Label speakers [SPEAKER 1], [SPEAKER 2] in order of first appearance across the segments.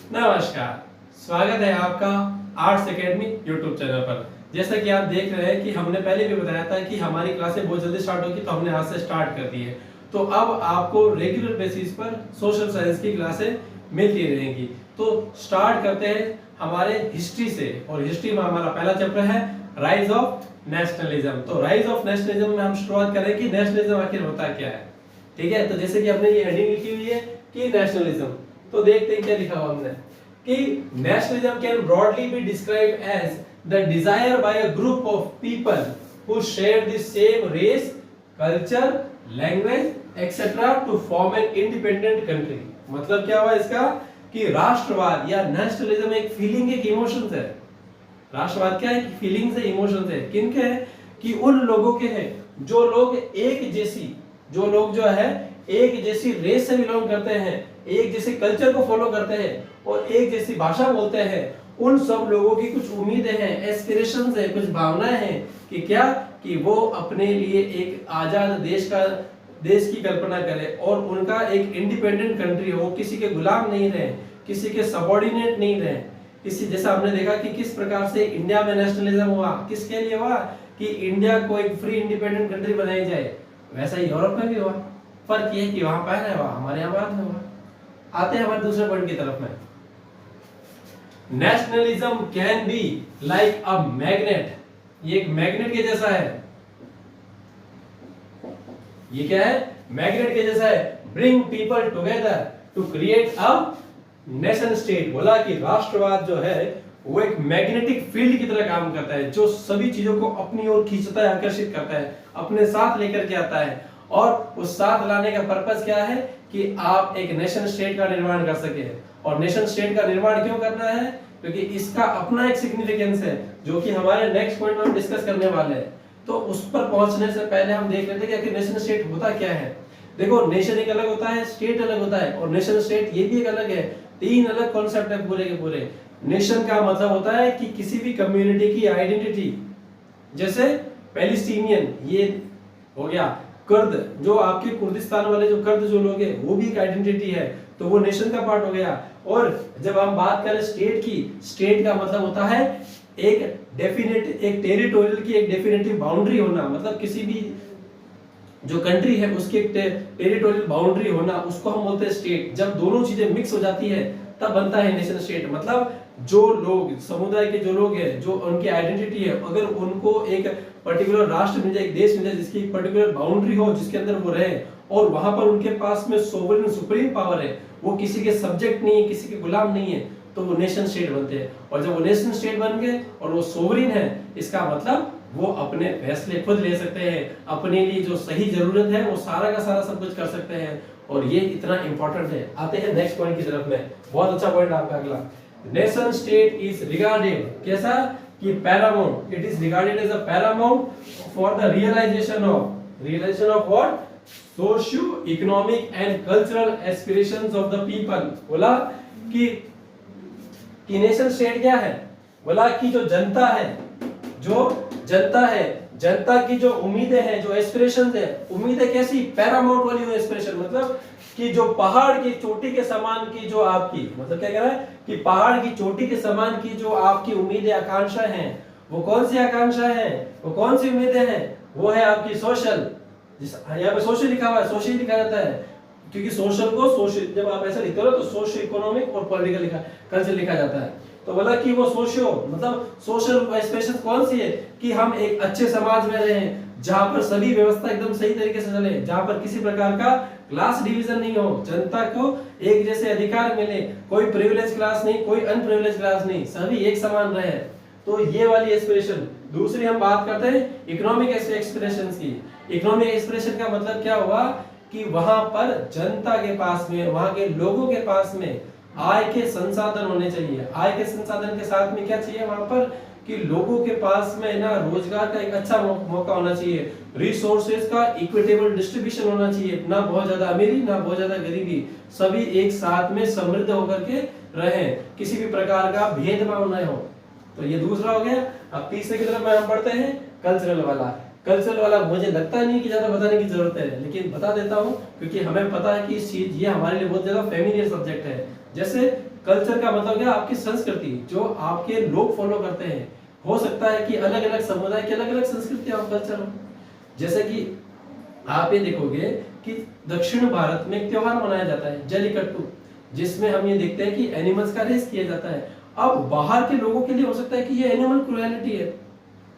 [SPEAKER 1] नमस्कार, स्वागत है आपका आर्ट्स एकेडमी यूट्यूब चैनल पर। जैसा कि आप देख रहे हैं कि हमने पहले भी बताया था कि हमारी क्लासें बहुत जल्दी स्टार्ट होगी, तो हमने आज से स्टार्ट कर दी है। तो अब आपको रेगुलर बेसिस पर सोशल साइंस की क्लासें मिलती रहेंगी। तो स्टार्ट करते हैं हमारे हिस्ट्री से, और हिस्ट्री में हमारा पहला चैप्टर है राइज ऑफ नेशनलिज्म। तो राइज ऑफ नेशनलिज्म में हम शुरुआत करें कि नेशनलिज्म आखिर होता क्या है। ठीक है, तो जैसे कि हमने ये हेडिंग लिखी हुई है कि नेशनलिज्म, तो देखते हैं क्या लिखा हुआ हमने कि nationalism can broadly be described as the desire by a group of people who share the same race, culture, language etcetera to form an independent country. मतलब क्या हुआ इसका कि राष्ट्रवाद या नेशनलिज्म एक फीलिंग, एक इमोशंस है। राष्ट्रवाद क्या है? फीलिंग्स है, इमोशंस है। किनके है? कि उन लोगों के है जो लोग एक जैसी, जो लोग जो है एक जैसी रेस से बिलोंग करते हैं, एक जैसे कल्चर को फॉलो करते हैं और एक जैसी भाषा बोलते हैं। उन सब लोगों की कुछ उम्मीदें हैं, एस्पिरेशंस है, कुछ भावनाएं हैं कि क्या कि वो अपने लिए एक आजाद देश की कल्पना करें और उनका एक इंडिपेंडेंट कंट्री हो, किसी के गुलाम नहीं रहे, किसी के सबऑर्डिनेट नहीं रहे। किसी जैसा हमने देखा कि किस प्रकार से इंडिया में नेशनलिज्म हुआ, किसके लिए हुआ कि इंडिया को एक फ्री इंडिपेंडेंट कंट्री बनाई जाए। वैसा ही यूरोप में भी हुआ। फर्क ये है कि वहां पहले हुआ, हमारे यहाँ बाद में हुआ। आते हैं हमारे दूसरे पॉइंट की तरफ में। Nationalism can be like a magnet. ये एक मैग्नेट के जैसा है। ये क्या है? मैग्नेट के जैसा है। Bring people together to create a nation state. बोला कि राष्ट्रवाद जो है वो एक मैग्नेटिक फील्ड की तरह काम करता है, जो सभी चीजों को अपनी ओर खींचता है, आकर्षित करता है, अपने साथ लेकर के आता है। और उस साथ लाने का पर्पस क्या है कि आप एक नेशन स्टेट का निर्माण कर सके। और नेशन स्टेट का निर्माण क्यों करना है? क्योंकि इसका अपना एक सिग्निफिकेंस है, जो कि हमारे नेक्स्ट पॉइंट में हम डिस्कस करने वाले हैं। तो उस पर पहुंचने से पहले हम देख लेते हैं कि आखिर नेशन स्टेट होता क्या है। देखो, नेशन एक अलग होता है, स्टेट अलग होता है, और नेशन स्टेट ये भी एक अलग है। तीन अलग कॉन्सेप्ट है पूरे के पूरे। नेशन का मतलब होता है कि किसी भी कम्युनिटी की आइडेंटिटी, जैसे पैलेस्टीनियन ये हो गया, कुर्द जो आपके कुर्दिस्तान वाले जो कुर्द जो लोग हैं वो भी एक आइडेंटिटी है, तो वो नेशन का पार्ट हो गया। और जब हम बात करें स्टेट की, स्टेट का मतलब होता है एक डेफिनेट, एक टेरिटोरियल की एक डेफिनेटिव बाउंड्री होना। मतलब किसी भी जो कंट्री है उसकी एक टेरिटोरियल बाउंड्री होना, उसको हम बोलते हैं स्टेट। जब दोनों चीजें मिक्स हो जाती है तब बनता है नेशन स्टेट। मतलब जो लोग, समुदाय के जो लोग हैं, जो उनकी आइडेंटिटी है, अगर उनको एक पर्टिकुलर राष्ट्र मिल जाए, एक देश मिल जाए जिसकी एक पर्टिकुलर बाउंड्री हो, जिसके अंदर वो रहे, और वहां पर उनके पास में सोवरेन सुप्रीम पावर है, वो किसी के सब्जेक्ट नहीं है, किसी के गुलाम नहीं है, तो वो नेशन स्टेट बनते हैं। और जब वो नेशन स्टेट बन गए और वो सोवरेन है, इसका मतलब वो अपने फैसले खुद ले सकते हैं, अपने लिए जो सही जरूरत है वो सारा का सारा सब कुछ कर सकते हैं। और ये इतना इंपॉर्टेंट है। आते हैं नेक्स्ट पॉइंट की तरफ में। बहुत अच्छा पॉइंट आपका अगला। नेशन स्टेट इज रिगार्डेड कैसा कि paramount, it is regarded as a paramount for the realisation of what, socio economic and cultural aspirations of the people. बोला कि नेशन स्टेट क्या है? बोला कि जो जनता है, जो जनता है, जनता की जो उम्मीदें हैं, जो एस्पिरेशंस है, उम्मीदें कैसी? पैरामाउंट वाली एस्पिरेशन। मतलब कि जो पहाड़ की चोटी के समान की जो आपकी, मतलब क्या कह रहा है कि पहाड़ की चोटी के समान की जो आपकी उम्मीदें, आकांक्षा हैं, वो कौन सी आकांक्षा है, वो कौन सी उम्मीदें हैं? वो है आपकी सोशल। यहाँ पे सोशल लिखा हुआ है, सोशल लिखा जाता है क्योंकि सोशल को सोशल, जब आप ऐसा लिखते हो तो सोशल इकोनॉमिक और पॉलिटिकल लिखा, कल्चर लिखा जाता है। तो बोला कि वो सोशियो, मतलब सोशल एस्पिरेशन कौन सी है कि हम एक अच्छे समाज में रहें, जहां पर सभी व्यवस्था एकदम सही तरीके से चले, जहां पर किसी प्रकार का क्लास डिवीजन नहीं हो, जनता को एक जैसे अधिकार मिले, कोई प्रिविलेज क्लास नहीं, कोई अनप्रिविलेज क्लास नहीं, सभी एक समान रहे। तो ये वाली एस्पिरेशन। दूसरी हम बात करते हैं इकोनॉमिक एस्पिरेशंस की। इकोनॉमिक एस्पिरेशन का मतलब क्या हुआ कि वहां पर जनता के पास में, वहां के लोगों के पास में आय के संसाधन होने चाहिए। आय के संसाधन के साथ में क्या चाहिए वहां पर कि लोगों के पास में ना रोजगार का एक अच्छा मौका होना चाहिए, रिसोर्सेज का इक्विटेबल डिस्ट्रीब्यूशन होना चाहिए, ना बहुत ज्यादा अमीरी ना बहुत ज्यादा गरीबी, सभी एक साथ में समृद्ध होकर के रहें, किसी भी प्रकार का भेदभाव न हो। तो ये दूसरा हो गया। अब तीसरे की तरफ में हम बढ़ते हैं, कल्चरल वाला। कल्चरल वाला मुझे लगता नहीं कि ज्यादा बताने की जरूरत है, लेकिन बता देता हूँ क्योंकि हमें पता है कि इस चीज ये हमारे लिए बहुत ज्यादा फेमिलियर सब्जेक्ट है। जैसे कल्चर का मतलब क्या, आपकी संस्कृति जो आपके लोग फॉलो करते हैं। हो सकता है कि अलग अलग समुदाय की अलग अलग संस्कृति और कल्चर हो। जैसे कि आप ये देखोगे कि दक्षिण भारत में एक त्योहार मनाया जाता है जल्लीकट्टू, जिसमें हम ये देखते हैं कि एनिमल्स का रेस किया जाता है। अब बाहर के लोगों के लिए हो सकता है कि ये एनिमल क्रूएलिटी है,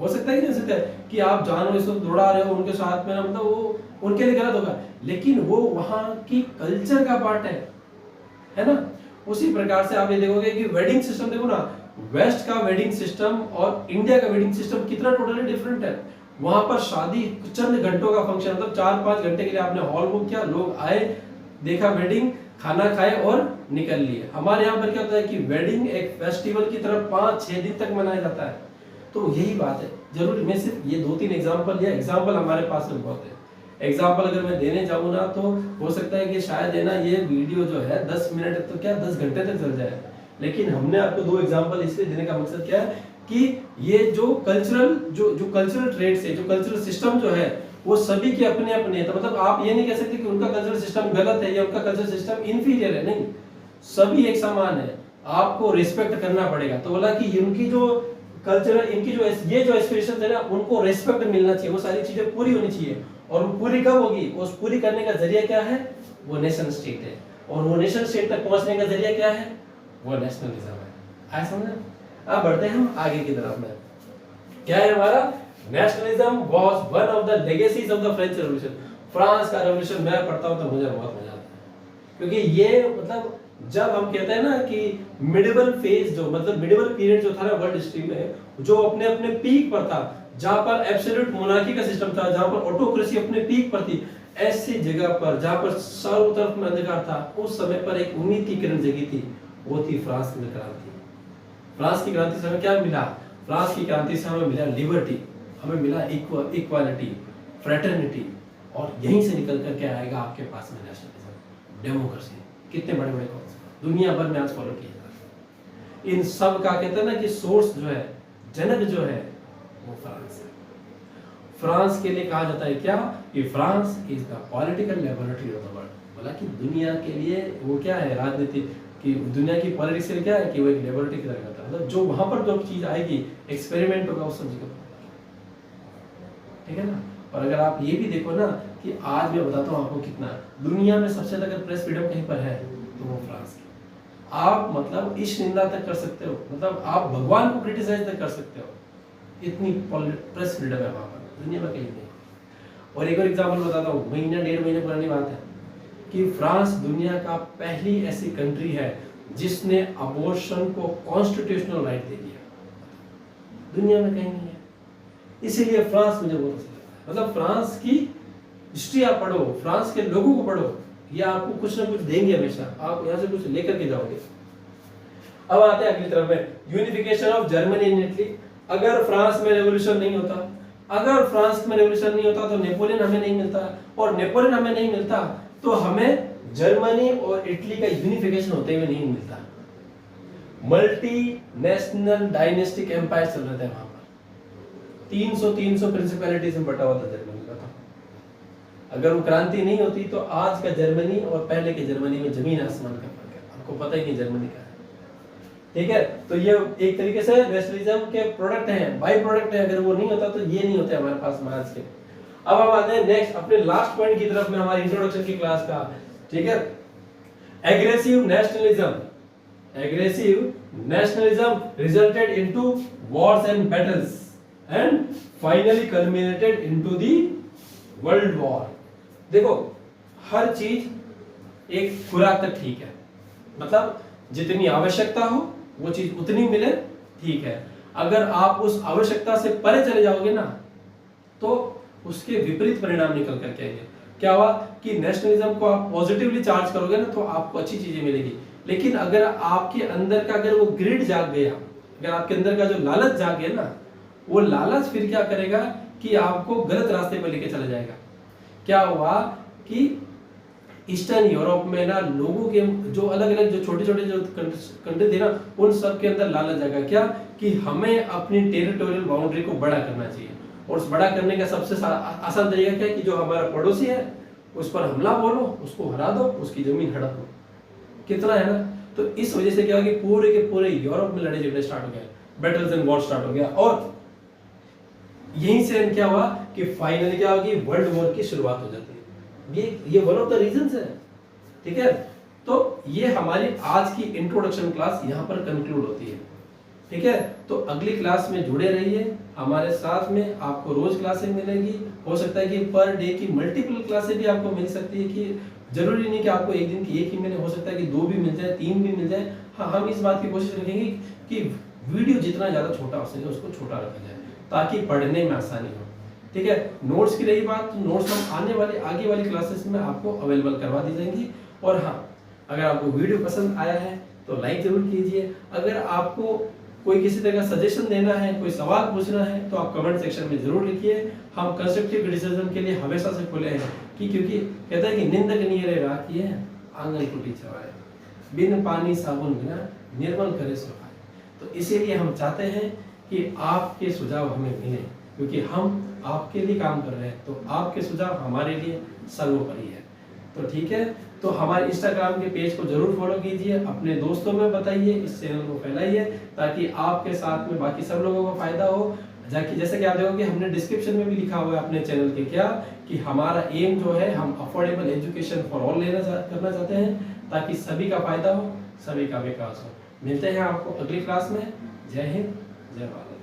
[SPEAKER 1] हो सकता है कि नहीं हो सकता है कि आप जानवर इसको दौड़ा रहे हो उनके साथ में, मतलब वो उनके लिए गलत होगा, लेकिन वो वहां की कल्चर का पार्ट है ना। उसी प्रकार से आप ये देखोगे कि वेडिंग सिस्टम देखो ना, वेस्ट का वेडिंग सिस्टम और इंडिया का वेडिंग सिस्टम कितना टोटली डिफरेंट है। वहां पर शादी चंद घंटों का फंक्शन, मतलब 4-5 घंटे के लिए आपने हॉल बुक किया, लोग आए, देखा वेडिंग, खाना खाए और निकल लिए। हमारे यहाँ पर क्या होता है कि वेडिंग एक फेस्टिवल की तरह 5-6 दिन तक मनाया जाता है। तो यही बात है, जरूरी मैं सिर्फ ये 2-3 एग्जांपल दिया, एग्जांपल हमारे पास में बहुत है। एग्जांपल अगर मैं देने जाऊँ ना तो हो सकता है कि शायद है ना ये वीडियो जो है 10 मिनट तो क्या 10 घंटे तक चल जाए, लेकिन हमने आपको 2 एग्जांपल इसलिए देने का मकसद क्या है कि ये जो कल्चरल ट्रेड्स है, जो कल्चरल सिस्टम जो है वो सभी के अपने अपने है। तो मतलब आप ये नहीं कह सकते कि उनका कल्चरल सिस्टम गलत है या उनका कल्चरल सिस्टम इंफीरियर है, नहीं, सभी एक समान है, आपको रिस्पेक्ट करना पड़ेगा। तो बोला कि इनकी जो कल्चरल, इनकी जो ये जो एस्पिरेशन है ना, उनको रिस्पेक्ट मिलना चाहिए, वो सारी चीजें पूरी होनी चाहिए। और वो पूरी कब होगी, उस पूरी करने का जरिया क्या है, वो नेशन स्टेट है। और वो नेशन स्टेट तक पहुंचने का जरिया क्या है, वो नेशनलिज्म है। आया समझ? अब बढ़ते हैं हम आगे की तरफ में। क्या है हमारा, nationalism was one of the legacies of the French revolution. France का रेवोल्यूशन मैं पढ़ता हूं तो मुझे बहुत मजा आता है, क्योंकि ये मतलब जब हम कहते हैं ना कि मिडिवल फेज जो मतलब मिडिवल पीरियड जो था ना वर्ल्ड हिस्ट्री में, जो अपने अपने पीक पर था, जहां पर एब्सोल्यूट मोनार्की का सिस्टम था, जहां पर ऑटोक्रेसी अपने पीक पर थी, ऐसी जगह पर जहां पर चारों तरफ में अंधकार था, उस समय पर एक उम्मीद की किरण जगी थी, वो थी फ्रांस में क्रांति। फ्रांस की क्रांति से हमें क्या मिला, फ्रांस की क्रांति से हमें मिला लिबर्टी, हमें मिला इक्वालिटी, फ्रेटर्निटी, और यहीं से निकल कर क्या आएगा आपके पास में नेशनलिज्म, डेमोक्रेसी। कितने बड़े बड़े कॉन्सेप्ट दुनिया भर में आज फॉलो किए जा रहे हैं। इन सब का कहते हैं ना कि सोर्स जो है, जनक जो है, वो फ्रांस है। फ्रांस के लिए कहा जाता है क्या कि France is the political laboratory of the world. बोला कि दुनिया के लिए वो क्या है, राजनीति की दुनिया की पॉलिटिक्स के क्या है कि वो एक लेबोरेटरी की तरह करता है, मतलब जो वहां पर जो चीज आएगी, एक्सपेरिमेंट होगा, उस सब चीज का, ठीक है ना। और अगर आप ये भी देखो ना कि आज मैं बताता हूँ आपको कितना दुनिया में सबसे ज्यादा प्रेस फ्रीडम कहीं पर है तो वो फ्रांस की। आप मतलब इस निंदा तक कर सकते हो, मतलब आप भगवान को क्रिटिसाइज तक कर सकते हो, इतनी प्रेस फ्रीडम है वहां पर, दुनिया में कहीं नहीं। और एक और एग्जांपल बताता हूँ, महीना 1.5 महीने पुरानी बात है कि फ्रांस दुनिया का पहली ऐसी कंट्री है जिसने अबॉर्शन को कॉन्स्टिट्यूशनल राइट दे दिया, दुनिया में कहीं नहीं है। इसीलिए फ्रांस मुझे बहुत अच्छा लगता है, मतलब फ्रांस की हिस्ट्री आप पढ़ो, फ्रांस के लोगों को पढ़ो, ये आपको कुछ ना कुछ देंगे हमेशा, आप यहाँ से कुछ लेकर के जाओगे। अब आते हैं अगली तरफ में, unification of Germany and Italy. अगर फ्रांस में रेवोल्यूशन नहीं होता, अगर फ्रांस में रेवोल्यूशन नहीं होता तो नेपोलियन हमें नहीं मिलता, और नेपोलियन हमें नहीं मिलता तो हमें जर्मनी और इटली का यूनिफिकेशन होते हुए नहीं मिलता। मल्टी नेशनल डायनेस्टिक एम्पायर चल रहे थे वहां पर, 300 प्रिंसिपैलिटीज में बटा हुआ था जर्मनी का। अगर वो क्रांति नहीं होती तो आज का जर्मनी और पहले के जर्मनी में जमीन आसमान का फर्क है, आपको पता ही नहीं जर्मनी का है, ठीक है। तो ये एक तरीके से नेशनलिज्म के प्रोडक्ट हैं, बाई प्रोडक्ट है, अगर वो नहीं होता तो ये नहीं होते हमारे पास आज के। अब हम आते हैं नेक्स्ट अपने लास्ट पॉइंट की तरफ में हमारी इंट्रोडक्शन की क्लास का, ठीक है। Aggressive nationalism, aggressive nationalism resulted into Wars and battles and finally culminated into the world war. देखो हर चीज एक खुराक तक ठीक है, मतलब जितनी आवश्यकता हो वो चीज उतनी मिले, ठीक है। अगर आप उस आवश्यकता से परे चले जाओगे ना तो उसके विपरीत परिणाम निकल करके आएंगे। क्या हुआ कि नेशनलिज्म को आप पॉजिटिवली चार्ज करोगे ना तो आपको अच्छी चीजें मिलेगी, लेकिन अगर आपके अंदर का अगर वो ग्रिड जाग गया, अगर आपके अंदर का जो लालच जाग गया ना, वो लालच फिर क्या करेगा कि आपको गलत रास्ते पर लेके चला जाएगा। क्या हुआ कि ईस्टर्न यूरोप में ना लोगों के जो अलग अलग जो छोटे छोटे जो कंट्री थे ना, उन सब के अंदर लालच जागा क्या कि हमें अपनी टेरिटोरियल बाउंड्री को बड़ा करना चाहिए, और उस बड़ा करने का सबसे आसान तरीका क्या है कि जो हमारा पड़ोसी है उस पर हमला बोलो, उसको हरा दो, उसकी जमीन हड़प लो। कितना है ना, तो इस वजह से क्या हो गया, पूरे के पूरे यूरोप में लड़ाई झगड़े स्टार्ट हो गए, बैटल्स एंड वॉर स्टार्ट हो गया, और यहीं से क्या हुआ कि फाइनली क्या होगी, वर्ल्ड वॉर की शुरुआत हो जाती है। ये वन ऑफ द रीजंस है। ठीक है, तो ये हमारी आज की इंट्रोडक्शन क्लास यहाँ पर कंक्लूड होती है। ठीक है, तो अगली क्लास में जुड़े रहिए हमारे साथ में, आपको रोज क्लासें मिलेगी। हो सकता है कि पर डे की मल्टीपल क्लासें भी आपको मिल सकती है, कि जरूरी नहीं कि आपको एक दिन की एक ही मिले, हो सकता है कि 2 भी मिल जाए, 3 भी मिल जाए। हाँ, हम इस बात की कोशिश रखेंगे कि वीडियो जितना ज्यादा छोटा हो सके उसको छोटा रखा जाए, ताकि पढ़ने में आसानी हो। ठीक है, नोट्स की रही बात, तो नोट्स हम आगे वाली क्लासेस में आपको अवेलेबल करवा दी जाएंगी। और हाँ, अगर आपको वीडियो पसंद आया है तो लाइक जरूर कीजिए। अगर आपको कोई किसी तरह का सजेशन देना है, कोई सवाल पूछना है, तो आप कमेंट सेक्शन में जरूर लिखिए। हम कंस्ट्रक्टिव क्रिटिसिज्म के लिए हमेशा से खुले हैं, कि क्योंकि कहता है कि निंदक नियरे राखी है आंगन टूटी छवाए, बिन पानी साबुन बिना निर्मल करे सुखाए। तो इसीलिए हम चाहते हैं कि आपके सुझाव हमें मिले, क्योंकि हम आपके लिए काम कर रहे हैं, तो आपके सुझाव हमारे लिए सर्वोपरि है। तो ठीक है, तो हमारे इंस्टाग्राम के पेज को जरूर फॉलो कीजिए, अपने दोस्तों में बताइए, इस चैनल को फैलाइए, ताकि आपके साथ में बाकी सब लोगों को फायदा हो। जैसे कि आप देखोगे हमने डिस्क्रिप्शन में भी लिखा हुआ है अपने चैनल के क्या, कि हमारा एम जो है, हम अफोर्डेबल एजुकेशन फॉर ऑल करना चाहते हैं, ताकि सभी का फायदा हो, सभी का विकास हो। मिलते हैं आपको अगली क्लास में। जय हिंद, जय भारत।